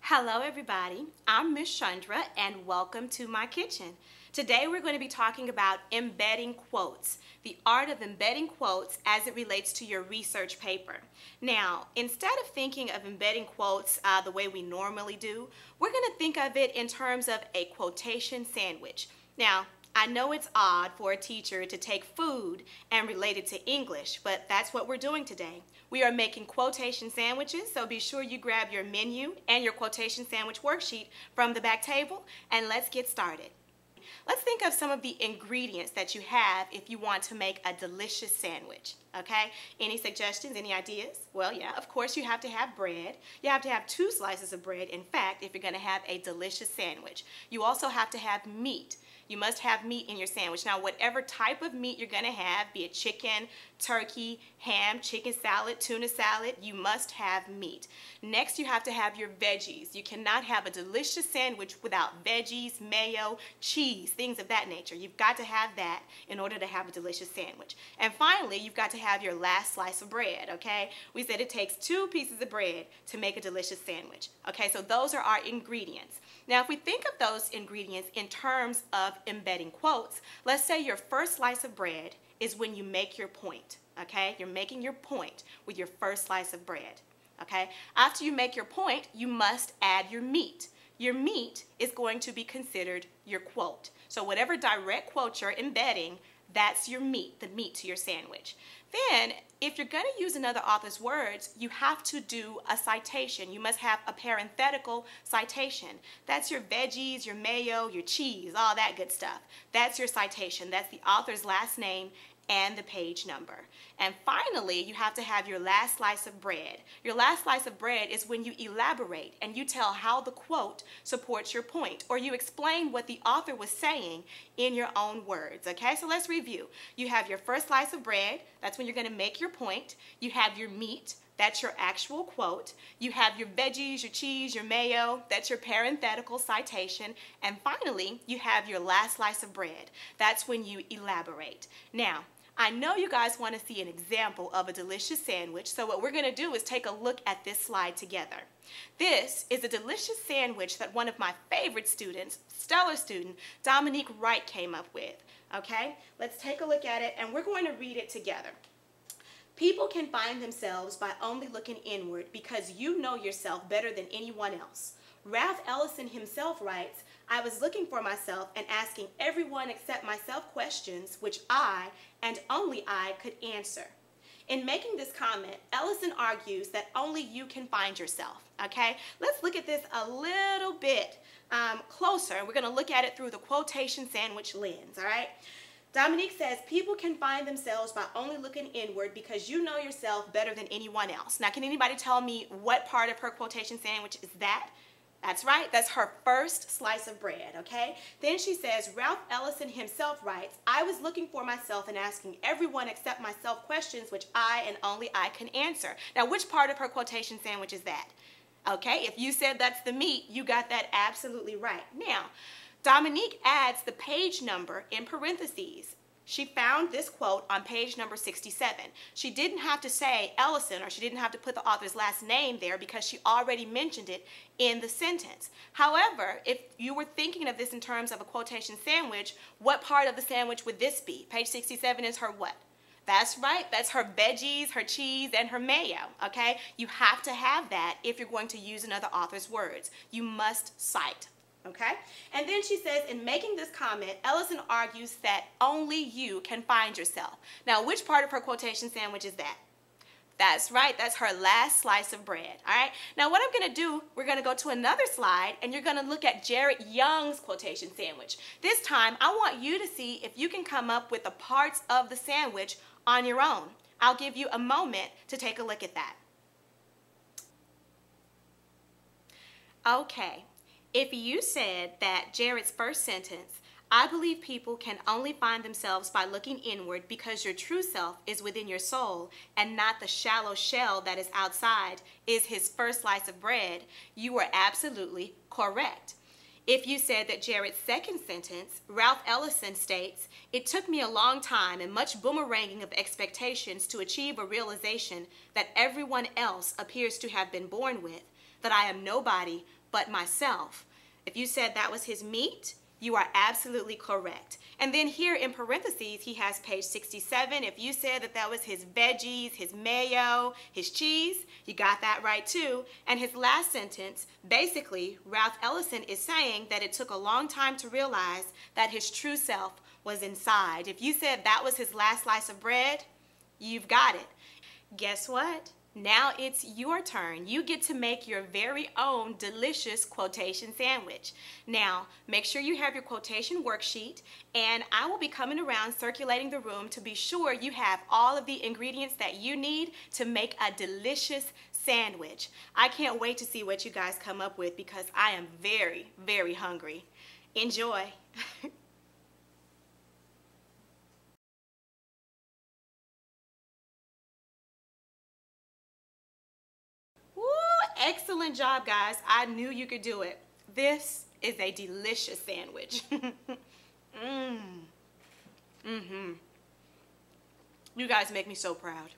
Hello everybody, I'm Miss Chandra and welcome to my kitchen. Today we're going to be talking about embedding quotes, the art of embedding quotes as it relates to your research paper. Now, instead of thinking of embedding quotes the way we normally do, we're going to think of it in terms of a quotation sandwich. Now, I know it's odd for a teacher to take food and relate it to English, but that's what we're doing today. We are making quotation sandwiches, so be sure you grab your menu and your quotation sandwich worksheet from the back table, and let's get started. Let's think of some of the ingredients that you have if you want to make a delicious sandwich, okay? Any suggestions, any ideas? Well, yeah, of course you have to have bread. You have to have 2 slices of bread, in fact, if you're gonna have a delicious sandwich. You also have to have meat. You must have meat in your sandwich. Now, whatever type of meat you're gonna have, be it chicken, turkey, ham, chicken salad, tuna salad, you must have meat. Next, you have to have your veggies. You cannot have a delicious sandwich without veggies, mayo, cheese, things of that nature. You've got to have that in order to have a delicious sandwich. And finally, you've got to have your last slice of bread, okay? We said it takes 2 pieces of bread to make a delicious sandwich. Okay, so those are our ingredients. Now, if we think of those ingredients in terms of embedding quotes, let's say your first slice of bread is when you make your point, okay? You're making your point with your first slice of bread, okay? After you make your point, you must add your meat. Your meat is going to be considered your quote. So whatever direct quote you're embedding, that's your meat, the meat to your sandwich. Then, if you're going to use another author's words, you have to do a citation. You must have a parenthetical citation. That's your veggies, your mayo, your cheese, all that good stuff. That's your citation. That's the author's last name and the page number. And finally, you have to have your last slice of bread. Your last slice of bread is when you elaborate and you tell how the quote supports your point, or you explain what the author was saying in your own words, okay? So let's review. You have your first slice of bread, that's when you're gonna make your point. You have your meat, that's your actual quote. You have your veggies, your cheese, your mayo, that's your parenthetical citation. And finally, you have your last slice of bread. That's when you elaborate. Now, I know you guys want to see an example of a delicious sandwich, so what we're going to do is take a look at this slide together. This is a delicious sandwich that one of my favorite students, stellar student, Dominique Wright came up with. Okay, let's take a look at it and we're going to read it together. People can find themselves by only looking inward because you know yourself better than anyone else. Ralph Ellison himself writes, I was looking for myself and asking everyone except myself questions which I, and only I, could answer. In making this comment, Ellison argues that only you can find yourself, okay? Let's look at this a little bit closer. We're going to look at it through the quotation sandwich lens, all right? Dominique says, people can find themselves by only looking inward because you know yourself better than anyone else. Now, can anybody tell me what part of her quotation sandwich is that? That's right, that's her first slice of bread, okay? Then she says, Ralph Ellison himself writes, I was looking for myself and asking everyone except myself questions which I and only I can answer. Now, which part of her quotation sandwich is that? Okay, if you said that's the meat, you got that absolutely right. Now, Dominique adds the page number in parentheses. She found this quote on page number 67. She didn't have to say Ellison, or she didn't have to put the author's last name there because she already mentioned it in the sentence. However, if you were thinking of this in terms of a quotation sandwich, what part of the sandwich would this be? Page 67 is her what? That's right, that's her veggies, her cheese, and her mayo, okay? You have to have that if you're going to use another author's words. You must cite. Okay? And then she says, in making this comment, Ellison argues that only you can find yourself. Now, which part of her quotation sandwich is that? That's right, that's her last slice of bread, all right? Now, what I'm going to do, we're going to go to another slide, and you're going to look at Jared Young's quotation sandwich. This time, I want you to see if you can come up with the parts of the sandwich on your own. I'll give you a moment to take a look at that. Okay. If you said that Jared's first sentence, I believe people can only find themselves by looking inward because your true self is within your soul and not the shallow shell that is outside, is his first slice of bread, you were absolutely correct. If you said that Jared's second sentence, Ralph Ellison states, it took me a long time and much boomeranging of expectations to achieve a realization that everyone else appears to have been born with, that I am nobody but myself. If you said that was his meat, you are absolutely correct. And then here in parentheses, he has page 67. If you said that that was his veggies, his mayo, his cheese, you got that right too. And his last sentence, basically, Ralph Ellison is saying that it took a long time to realize that his true self was inside. If you said that was his last slice of bread, you've got it. Guess what? Now it's your turn. You get to make your very own delicious quotation sandwich. Now, make sure you have your quotation worksheet, and I will be coming around circulating the room to be sure you have all of the ingredients that you need to make a delicious sandwich. I can't wait to see what you guys come up with because I am very, very hungry. Enjoy. Woo, excellent job, guys. I knew you could do it. This is a delicious sandwich. Mm-hmm. You guys make me so proud.